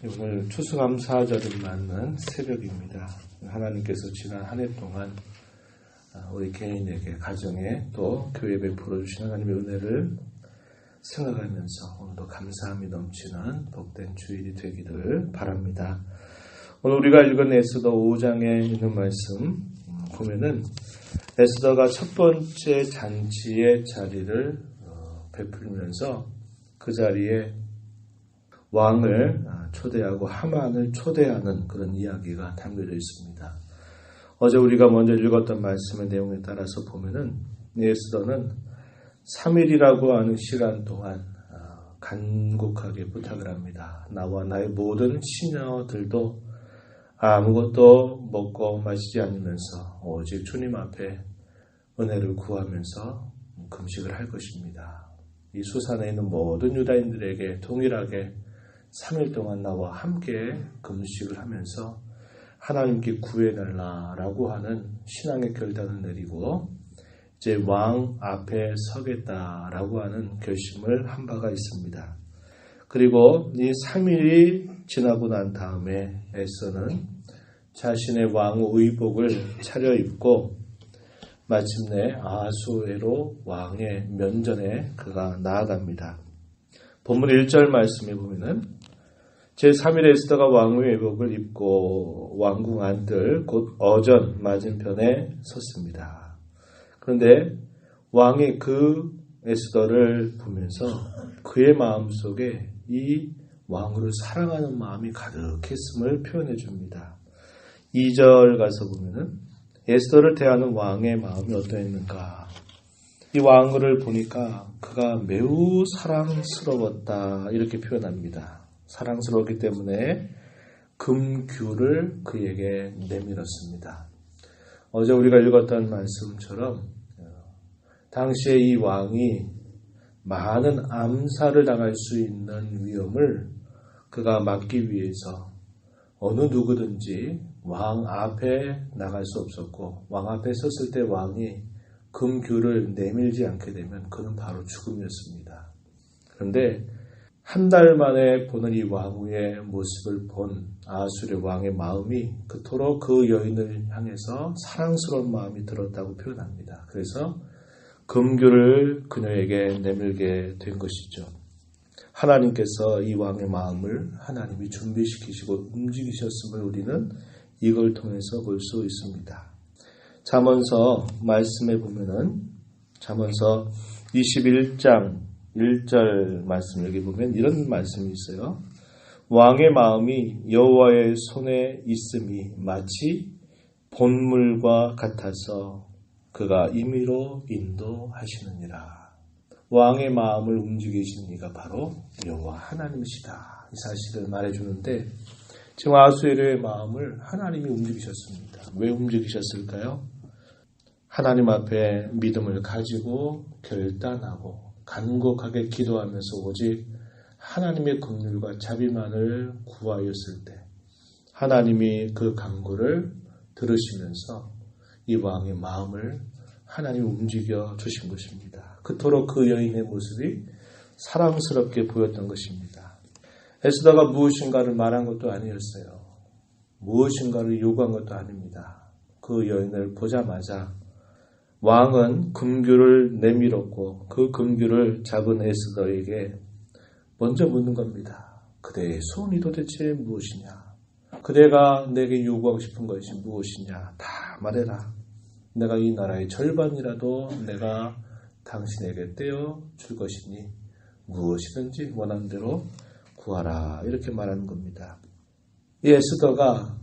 오늘 추수감사절을 맞는 새벽입니다. 하나님께서 지난 한 해 동안 우리 개인에게, 가정에 또 교회에 베풀어 주신 하나님의 은혜를 생각하면서 오늘도 감사함이 넘치는 복된 주일이 되기를 바랍니다. 오늘 우리가 읽은 에스더 5장에 있는 말씀 보면은 에스더가 첫 번째 잔치의 자리를 베풀면서 그 자리에 왕을 초대하고 하만을 초대하는 그런 이야기가 담겨져 있습니다. 어제 우리가 먼저 읽었던 말씀의 내용에 따라서 보면은 에스더는 3일이라고 하는 시간 동안 간곡하게 부탁을 합니다. 나와 나의 모든 시녀들도 아무것도 먹고 마시지 않으면서 오직 주님 앞에 은혜를 구하면서 금식을 할 것입니다. 이 수산에 있는 모든 유다인들에게 동일하게 3일 동안 나와 함께 금식을 하면서 하나님께 구해달라라고 하는 신앙의 결단을 내리고 이제 왕 앞에 서겠다라고 하는 결심을 한 바가 있습니다. 그리고 이 3일이 지나고 난 다음에 에스더는 자신의 왕 의복을 차려입고 마침내 아수에로 왕의 면전에 그가 나아갑니다. 본문 1절 말씀에 보면은 제3일 에스더가 왕의 의복을 입고 왕궁 안뜰 곧 어전 맞은편에 섰습니다. 그런데 왕이 그 에스더를 보면서 그의 마음속에 이 왕후를 사랑하는 마음이 가득했음을 표현해 줍니다. 2절 가서 보면은 에스더를 대하는 왕의 마음이 어떠했는가? 이 왕후를 보니까 그가 매우 사랑스러웠다 이렇게 표현합니다. 사랑스러웠기 때문에 금규를 그에게 내밀었습니다. 어제 우리가 읽었던 말씀처럼 당시에 이 왕이 많은 암살을 당할 수 있는 위험을 그가 막기 위해서 어느 누구든지 왕 앞에 나갈 수 없었고 왕 앞에 섰을 때 왕이 금규를 내밀지 않게 되면 그는 바로 죽음이었습니다. 그런데 한 달 만에 보는 이 왕후의 모습을 본 아수르 왕의 마음이 그토록 그 여인을 향해서 사랑스러운 마음이 들었다고 표현합니다. 그래서 금규를 그녀에게 내밀게 된 것이죠. 하나님께서 이 왕의 마음을 하나님이 준비시키시고 움직이셨음을 우리는 이걸 통해서 볼 수 있습니다. 잠언서 말씀에 보면은 잠언서 21장 1절 말씀 여기 보면 이런 말씀이 있어요. 왕의 마음이 여호와의 손에 있음이 마치 본물과 같아서 그가 임의로 인도하시느니라. 왕의 마음을 움직이신 이가 바로 여호와 하나님이시다. 이 사실을 말해주는데 지금 아수에르의 마음을 하나님이 움직이셨습니다. 왜 움직이셨을까요? 하나님 앞에 믿음을 가지고 결단하고 간곡하게 기도하면서 오직 하나님의 긍휼과 자비만을 구하였을 때 하나님이 그 간구를 들으시면서 이 왕의 마음을 하나님이 움직여 주신 것입니다. 그토록 그 여인의 모습이 사랑스럽게 보였던 것입니다. 에스더가 무엇인가를 말한 것도 아니었어요. 무엇인가를 요구한 것도 아닙니다. 그 여인을 보자마자 왕은 금규를 내밀었고 그 금규를 잡은 에스더에게 먼저 묻는 겁니다. 그대의 소원이 도대체 무엇이냐? 그대가 내게 요구하고 싶은 것이 무엇이냐? 다 말해라. 내가 이 나라의 절반이라도 내가 당신에게 떼어 줄 것이니 무엇이든지 원하는 대로 구하라. 이렇게 말하는 겁니다. 이 에스더가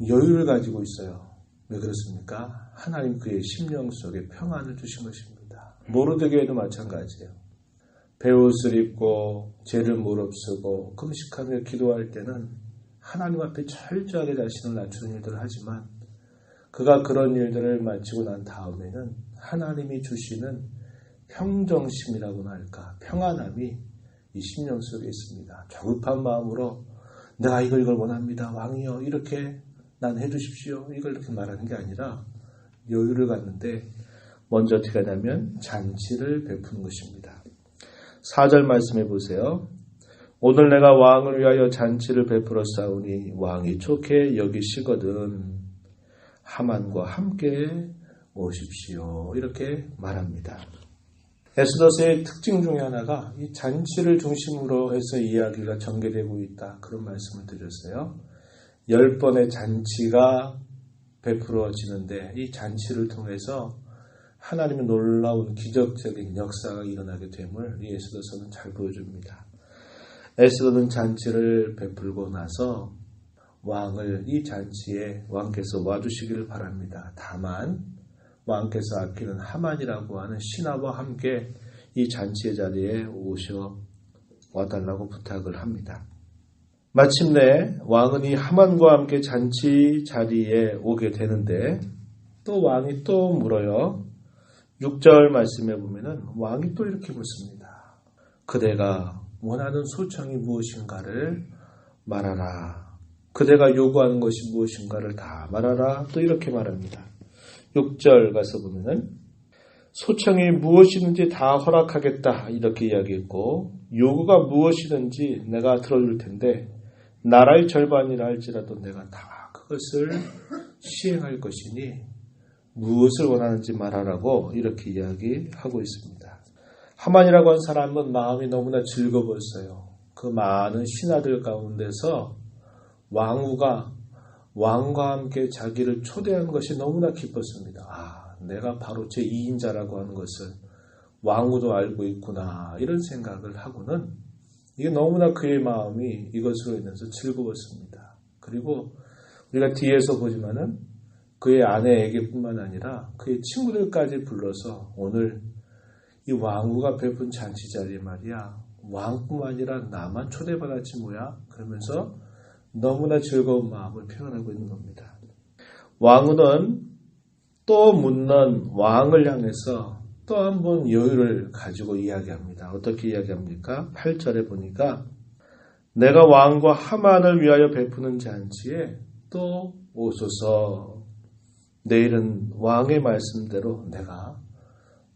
여유를 가지고 있어요. 왜 그렇습니까? 하나님 그의 심령 속에 평안을 주신 것입니다. 모르드게도 마찬가지예요. 베옷을 입고 죄를 무릅쓰고 금식하며 기도할 때는 하나님 앞에 철저하게 자신을 낮추는 일들을 하지만 그가 그런 일들을 마치고 난 다음에는 하나님이 주시는 평정심이라고나 할까 평안함이 이 심령 속에 있습니다. 조급한 마음으로 내가 이걸 원합니다. 왕이여 이렇게 난 해주십시오. 이걸 이렇게 말하는 게 아니라 여유를 갖는데 먼저 어떻게 하냐면 잔치를 베푸는 것입니다. 4절 말씀해 보세요. 오늘 내가 왕을 위하여 잔치를 베풀어 싸우니 왕이 좋게 여기시거든 하만과 함께 오십시오. 이렇게 말합니다. 에스더서의 특징 중에 하나가 이 잔치를 중심으로 해서 이야기가 전개되고 있다. 그런 말씀을 드렸어요. 10번의 잔치가 베풀어지는데 이 잔치를 통해서 하나님의 놀라운 기적적인 역사가 일어나게 됨을 이 에스더서는 잘 보여줍니다. 에스더는 잔치를 베풀고 나서 왕을 이 잔치에 왕께서 와주시기를 바랍니다. 다만 왕께서 아끼는 하만이라고 하는 신하와 함께 이 잔치의 자리에 오셔 와달라고 부탁을 합니다. 마침내 왕은 이 하만과 함께 잔치 자리에 오게 되는데 또 왕이 또 물어요. 6절 말씀에 보면은 왕이 또 이렇게 묻습니다. 그대가 원하는 소청이 무엇인가를 말하라. 그대가 요구하는 것이 무엇인가를 다 말하라. 또 이렇게 말합니다. 6절 가서 보면은 소청이 무엇이든지 다 허락하겠다 이렇게 이야기했고 요구가 무엇이든지 내가 들어줄 텐데 나라의 절반이라 할지라도 내가 다 그것을 시행할 것이니 무엇을 원하는지 말하라고 이렇게 이야기하고 있습니다. 하만이라고 한 사람은 마음이 너무나 즐거웠어요. 그 많은 신하들 가운데서 왕후가 왕과 함께 자기를 초대한 것이 너무나 기뻤습니다. 내가 바로 제2인자라고 하는 것을 왕후도 알고 있구나 이런 생각을 하고는 이게 너무나 그의 마음이 이것으로 인해서 즐거웠습니다. 그리고 우리가 뒤에서 보지만은 그의 아내에게뿐만 아니라 그의 친구들까지 불러서 오늘 이 왕후가 베푼 잔치 자리에 말이야 왕뿐만 아니라 나만 초대받았지 뭐야 그러면서 너무나 즐거운 마음을 표현하고 있는 겁니다. 왕후는 또 묻는 왕을 향해서 또 한 번 여유를 가지고 이야기합니다. 어떻게 이야기합니까? 8절에 보니까 내가 왕과 하만을 위하여 베푸는 잔치에 또 오소서. 내일은 왕의 말씀대로 내가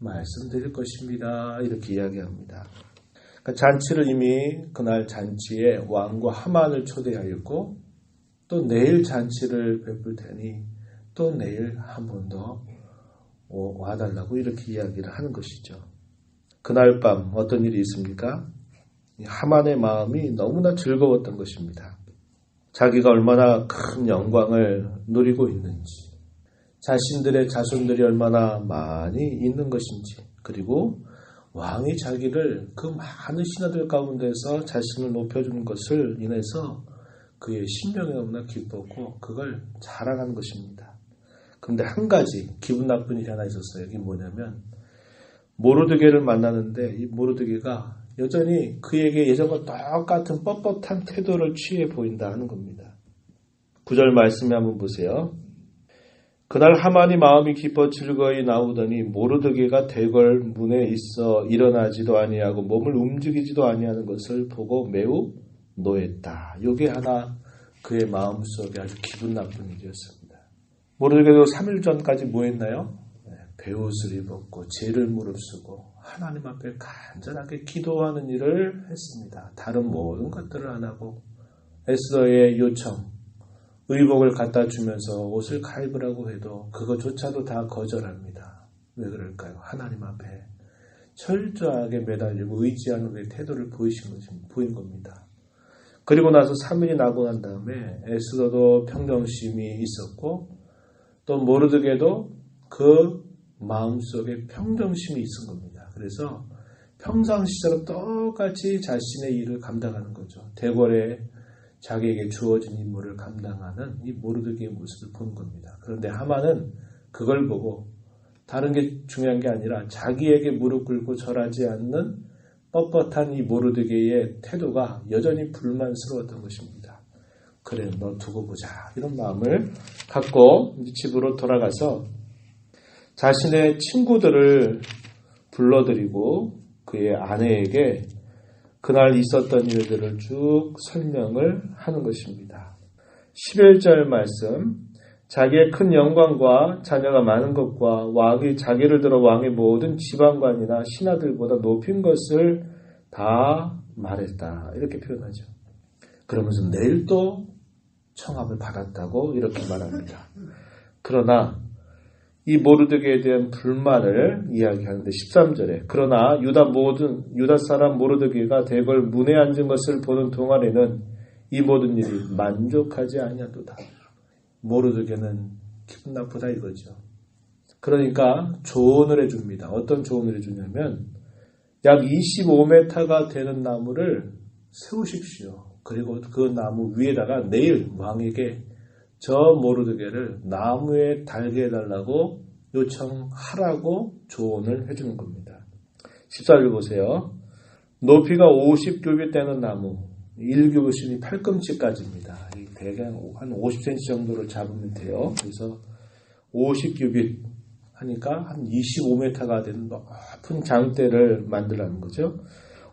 말씀드릴 것입니다. 이렇게 이야기합니다. 그러니까 잔치를 이미 그날 잔치에 왕과 하만을 초대하였고 또 내일 잔치를 베풀 테니 또 내일 한 번 더 와달라고 이렇게 이야기를 하는 것이죠. 그날 밤 어떤 일이 있습니까? 하만의 마음이 너무나 즐거웠던 것입니다. 자기가 얼마나 큰 영광을 누리고 있는지, 자신들의 자손들이 얼마나 많이 있는 것인지, 그리고 왕이 자기를 그 많은 신하들 가운데서 자신을 높여주는 것을 인해서 그의 심령이 너무나 기뻤고 그걸 자랑한 것입니다. 그런데 한 가지 기분 나쁜 일이 하나 있었어요. 이게 뭐냐면 모르드게를 만나는데 이 모르드게가 여전히 그에게 예전과 똑같은 뻣뻣한 태도를 취해 보인다 하는 겁니다. 9절 말씀에 한번 보세요. 그날 하만이 마음이 기뻐 즐거이 나오더니 모르드게가 대궐 문에 있어 일어나지도 아니하고 몸을 움직이지도 아니하는 것을 보고 매우 노했다. 이게 하나 그의 마음속에 아주 기분 나쁜 일이었습니다. 모르드게도 3일 전까지 뭐 했나요? 베옷을 입었고 죄를 무릅쓰고 하나님 앞에 간절하게 기도하는 일을 했습니다. 다른 모든 것들을 안 하고 에스더의 요청, 의복을 갖다 주면서 옷을 갈아입으라고 해도 그것조차도 다 거절합니다. 왜 그럴까요? 하나님 앞에 철저하게 매달리고 의지하는 그의 태도를 보인 겁니다. 그리고 나서 3일이 나고 난 다음에 에스더도 평정심이 있었고 또 모르드게도 그 마음속에 평정심이 있은 겁니다. 그래서 평상시처럼 똑같이 자신의 일을 감당하는 거죠. 대궐에 자기에게 주어진 임무를 감당하는 이 모르드게의 모습을 본 겁니다. 그런데 하만은 그걸 보고 다른 게 중요한 게 아니라 자기에게 무릎 꿇고 절하지 않는 뻣뻣한 이 모르드게의 태도가 여전히 불만스러웠던 것입니다. 그래, 너 두고 보자. 이런 마음을 갖고 집으로 돌아가서 자신의 친구들을 불러들이고 그의 아내에게 그날 있었던 일들을 쭉 설명을 하는 것입니다. 11절 말씀, 자기의 큰 영광과 자녀가 많은 것과 왕이 자기를 들어 왕의 모든 지방관이나 신하들보다 높인 것을 다 말했다. 이렇게 표현하죠. 그러면서 내일 또 청함을 받았다고 이렇게 말합니다. 그러나 이 모르드게에 대한 불만을 이야기하는데 13절에 그러나 유다 사람 모르드게가 대궐 문에 앉은 것을 보는 동안에는 이 모든 일이 만족하지 아니하도다. 모르드게는 기분 나쁘다 이거죠. 그러니까 조언을 해줍니다. 어떤 조언을 해주냐면 약 25m가 되는 나무를 세우십시오. 그리고 그 나무 위에다가 내일 왕에게 저 모르드게를 나무에 달게 해달라고 요청하라고 조언을 해주는 겁니다. 14절 보세요. 높이가 50규빗 되는 나무, 1규빗이 팔꿈치까지입니다. 대략 한 50cm 정도를 잡으면 돼요. 그래서 50규빗 하니까 한 25m가 되는 높은 장대를 만들라는 거죠.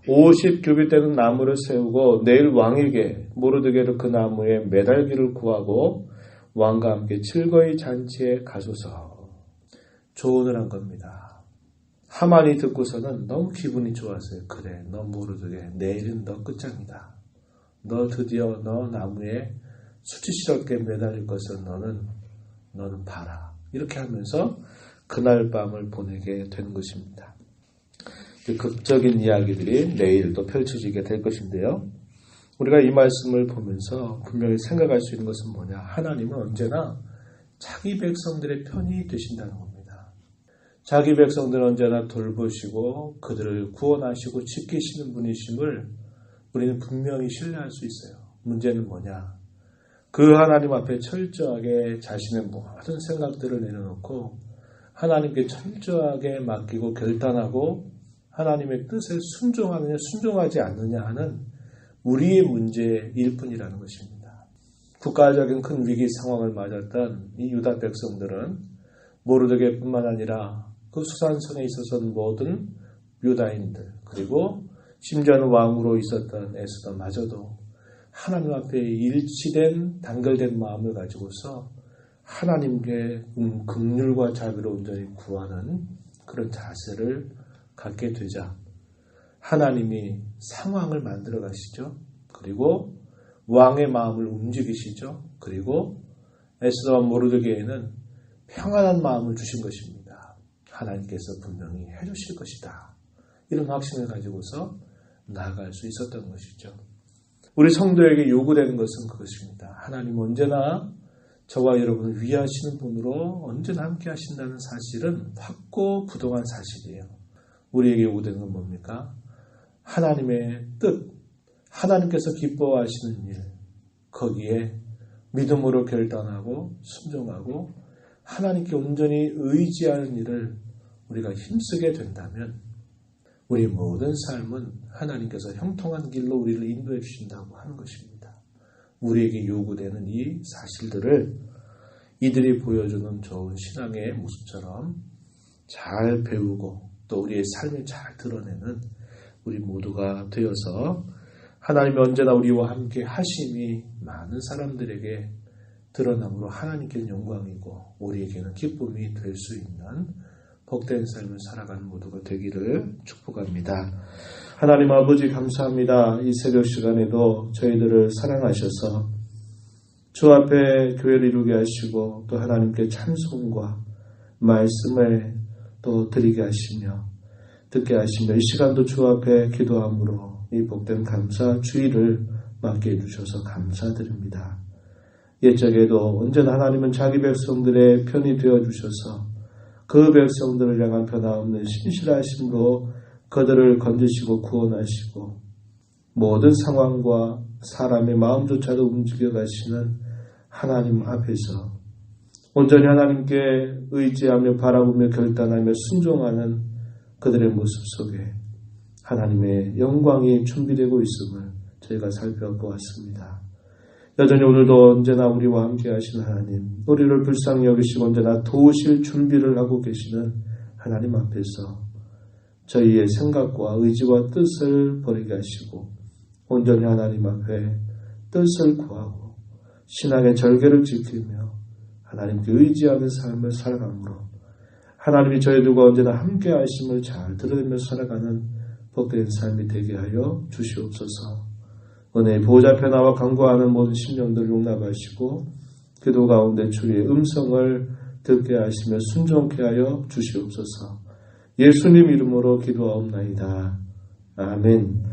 50규빗 되는 나무를 세우고 내일 왕에게 모르드게를 그 나무에 매달기를 구하고 왕과 함께 즐거이 잔치에 가소서. 조언을 한 겁니다. 하만이 듣고서는 너무 기분이 좋았어요. 그래, 너 모르드게 내일은 너 끝장이다. 너 드디어 너 나무에 수치스럽게 매달릴 것을 너는 봐라. 이렇게 하면서 그날 밤을 보내게 된 것입니다. 극적인 이야기들이 내일 또 펼쳐지게 될 것인데요. 우리가 이 말씀을 보면서 분명히 생각할 수 있는 것은 뭐냐? 하나님은 언제나 자기 백성들의 편이 되신다는 겁니다. 자기 백성들은 언제나 돌보시고 그들을 구원하시고 지키시는 분이심을 우리는 분명히 신뢰할 수 있어요. 문제는 뭐냐? 그 하나님 앞에 철저하게 자신의 모든 생각들을 내려놓고 하나님께 철저하게 맡기고 결단하고 하나님의 뜻에 순종하느냐 순종하지 않느냐 하는 우리의 문제일 뿐이라는 것입니다. 국가적인 큰 위기 상황을 맞았던 이 유다 백성들은 모르드게뿐만 아니라 그 수산성에 있어서는 모든 유다인들 그리고 심지어는 왕으로 있었던 에스더마저도 하나님 앞에 일치된 단결된 마음을 가지고서 하나님께 긍휼과 자비로 온전히 구하는 그런 자세를 갖게 되자 하나님이 상황을 만들어 가시죠. 그리고 왕의 마음을 움직이시죠. 그리고 에스더와 모르드게에는 평안한 마음을 주신 것입니다. 하나님께서 분명히 해주실 것이다. 이런 확신을 가지고서 나아갈 수 있었던 것이죠. 우리 성도에게 요구되는 것은 그것입니다. 하나님 언제나 저와 여러분을 위하시는 분으로 언제나 함께 하신다는 사실은 확고부동한 사실이에요. 우리에게 요구되는 건 뭡니까? 하나님의 뜻, 하나님께서 기뻐하시는 일, 거기에 믿음으로 결단하고 순종하고 하나님께 온전히 의지하는 일을 우리가 힘쓰게 된다면 우리 모든 삶은 하나님께서 형통한 길로 우리를 인도해 주신다고 하는 것입니다. 우리에게 요구되는 이 사실들을 이들이 보여주는 좋은 신앙의 모습처럼 잘 배우고 또 우리의 삶을 잘 드러내는 우리 모두가 되어서 하나님이 언제나 우리와 함께 하심이 많은 사람들에게 드러남으로 하나님께는 영광이고 우리에게는 기쁨이 될 수 있는 복된 삶을 살아가는 모두가 되기를 축복합니다. 하나님 아버지 감사합니다. 이 새벽 시간에도 저희들을 사랑하셔서 주 앞에 교회를 이루게 하시고 또 하나님께 찬송과 말씀을 또 드리게 하시며 듣게 하시며 이 시간도 주 앞에 기도함으로 이 복된 감사 주의를 맡게 해주셔서 감사드립니다. 옛적에도 언제나 하나님은 자기 백성들의 편이 되어주셔서 그 백성들을 향한 변함없는 신실하심으로 그들을 건지시고 구원하시고 모든 상황과 사람의 마음조차도 움직여 가시는 하나님 앞에서 온전히 하나님께 의지하며 바라보며 결단하며 순종하는 그들의 모습 속에 하나님의 영광이 준비되고 있음을 저희가 살펴보았습니다. 여전히 오늘도 언제나 우리와 함께 하시는 하나님, 우리를 불쌍히 여기시고 언제나 도우실 준비를 하고 계시는 하나님 앞에서 저희의 생각과 의지와 뜻을 버리게 하시고 온전히 하나님 앞에 뜻을 구하고 신앙의 절개를 지키며 하나님께 의지하는 삶을 살아감으로 하나님이 저희들과 언제나 함께 하심을 잘 들으며 살아가는 복된 삶이 되게 하여 주시옵소서. 은혜의 보호자 앞에 나와 간구하는 모든 심령들을 용납하시고 기도 가운데 주의 음성을 듣게 하시며 순종케 하여 주시옵소서. 예수님 이름으로 기도하옵나이다. 아멘.